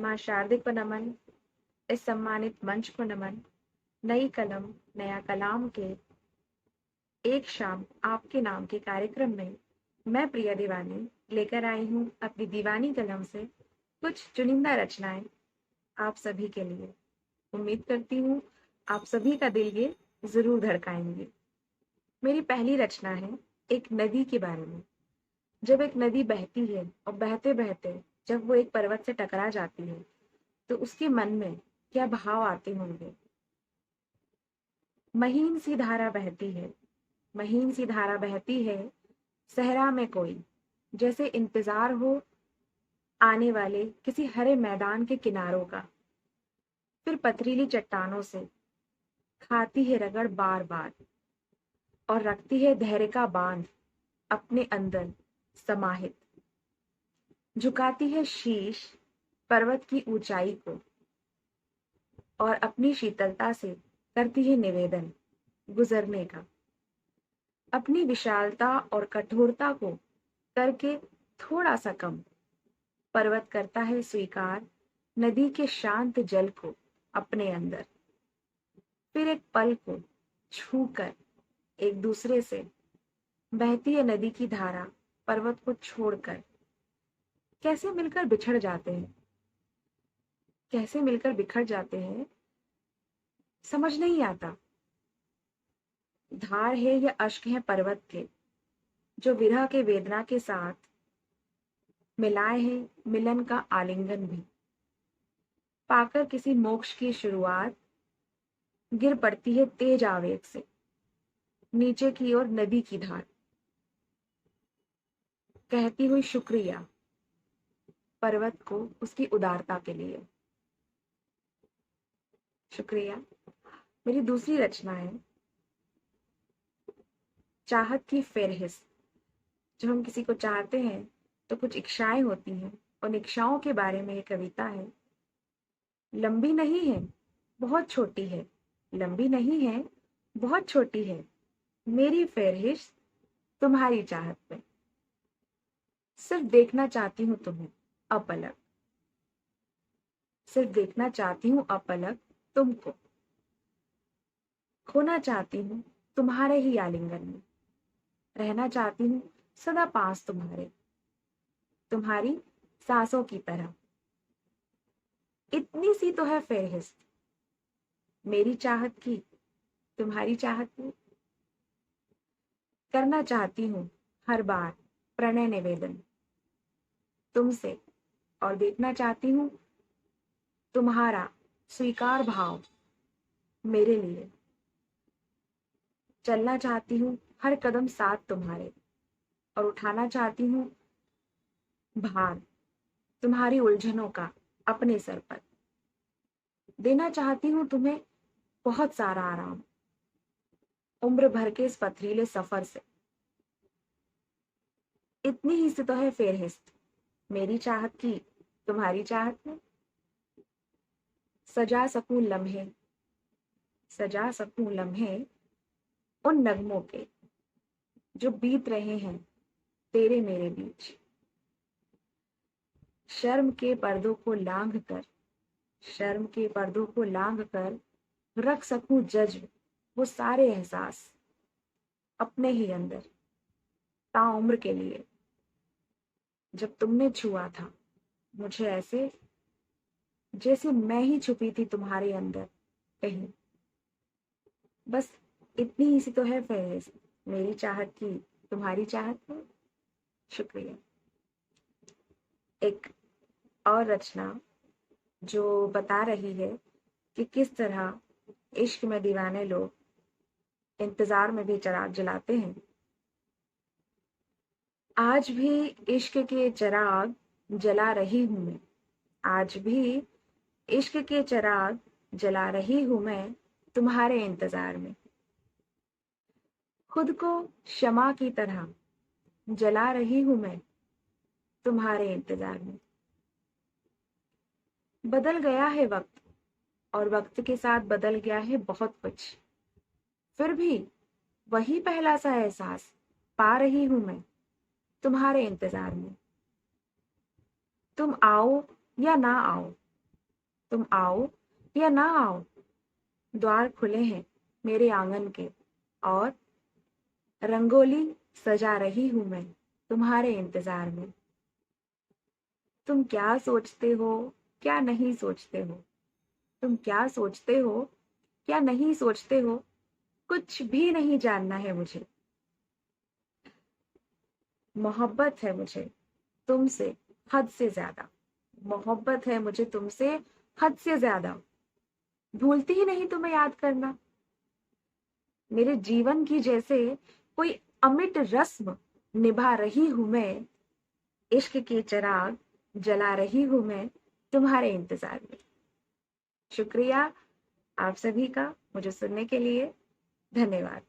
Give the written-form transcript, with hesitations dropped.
माँ शारदिक को नमन, इस सम्मानित मंच को नमन। नई कलम नया कलाम के एक शाम आपके नाम के कार्यक्रम में मैं प्रिया दीवानी लेकर आई हूँ अपनी दीवानी कलम से कुछ चुनिंदा रचनाएं आप सभी के लिए। उम्मीद करती हूँ आप सभी का दिल ये जरूर धड़काएंगे। मेरी पहली रचना है एक नदी के बारे में। जब एक नदी बहती है और बहते बहते जब वो एक पर्वत से टकरा जाती है तो उसके मन में क्या भाव आते होंगे। महीन सी धारा बहती है, महीन सी धारा बहती है सहरा में कोई, जैसे इंतजार हो आने वाले किसी हरे मैदान के किनारों का। फिर पथरीली चट्टानों से खाती है रगड़ बार बार और रखती है धैर्य का बांध अपने अंदर समाहित। झुकाती है शीश पर्वत की ऊंचाई को और अपनी शीतलता से करती है निवेदन गुजरने का। अपनी विशालता और कठोरता को करके थोड़ा सा कम, पर्वत करता है स्वीकार नदी के शांत जल को अपने अंदर। फिर एक पल को छूकर एक दूसरे से बहती है नदी की धारा पर्वत को छोड़कर कैसे मिलकर बिछड़ जाते हैं, कैसे मिलकर बिखर जाते हैं, समझ नहीं आता। धार है या अश्क है पर्वत के जो विरह के वेदना के साथ मिलाए हैं मिलन का आलिंगन भी। पाकर किसी मोक्ष की शुरुआत गिर पड़ती है तेज आवेग से नीचे की ओर नदी की धार, कहती हुई शुक्रिया पर्वत को उसकी उदारता के लिए। शुक्रिया। मेरी दूसरी रचना है चाहत की फेरहिस्त। जब हम किसी को चाहते हैं तो कुछ इच्छाएं होती हैं, उन इच्छाओं के बारे में ये कविता है। लंबी नहीं है, बहुत छोटी है, लंबी नहीं है, बहुत छोटी है मेरी फेरहिस्त तुम्हारी चाहत में। सिर्फ देखना चाहती हूँ तुम्हें अपलक, सिर्फ देखना चाहती हूँ अपलक तुमको। खोना चाहती हूँ तुम्हारे ही आलिंगन में, रहना चाहती हूँ सदा पास तुम्हारे, तुम्हारी सांसों की तरह। इतनी सी तो है फेरहिस्त मेरी चाहत की तुम्हारी चाहत में। करना चाहती हूँ हर बार प्रणय निवेदन तुमसे और देखना चाहती हूँ तुम्हारा स्वीकार भाव मेरे लिए। चलना चाहती हूँ हर कदम साथ तुम्हारे और उठाना चाहती हूँ भार तुम्हारी उलझनों का अपने सर पर। देना चाहती हूँ तुम्हें बहुत सारा आराम उम्र भर के इस पथरीले सफर से। इतनी ही से तो है फेरहिस्त मेरी चाहत की तुम्हारी चाहत में। सजा सकूं लम्हे, सजा सकूं लम्हे उन नगमों के जो बीत रहे हैं तेरे मेरे बीच। शर्म के पर्दों को लांघ कर, शर्म के पर्दों को लांघ कर रख सकूं जज्ब वो सारे एहसास अपने ही अंदर ताउम्र के लिए। जब तुमने छुआ था मुझे ऐसे जैसे मैं ही छुपी थी तुम्हारे अंदर कहीं। बस इतनी ही सी तो है फहरिस्त मेरी चाहत की तुम्हारी चाहत में। शुक्रिया। एक और रचना जो बता रही है कि किस तरह इश्क में दीवाने लोग इंतजार में भी चिराग जलाते हैं। आज भी इश्क के चिराग जला रही हूं मैं, आज भी इश्क के चिराग जला रही हूं मैं तुम्हारे इंतजार में। खुद को शमा की तरह जला रही हूं मैं तुम्हारे इंतजार में। बदल गया है वक्त और वक्त के साथ बदल गया है बहुत कुछ, फिर भी वही पहला सा एहसास पा रही हूं मैं तुम्हारे इंतजार में। तुम आओ या ना आओ तुम आओ या ना आओ, द्वार खुले हैं मेरे आंगन के, और रंगोली सजा रही हूं मैं तुम्हारे इंतजार में। तुम क्या सोचते हो, क्या नहीं सोचते हो, तुम क्या सोचते हो, क्या नहीं सोचते हो, कुछ भी नहीं जानना है मुझे। मोहब्बत है मुझे तुमसे हद से ज्यादा, मोहब्बत है मुझे तुमसे हद से ज्यादा। भूलती ही नहीं तुम्हें याद करना, मेरे जीवन की जैसे कोई अमिट रस्म निभा रही हूं मैं, इश्क के चिराग जला रही हूं मैं तुम्हारे इंतजार में। शुक्रिया आप सभी का मुझे सुनने के लिए। धन्यवाद।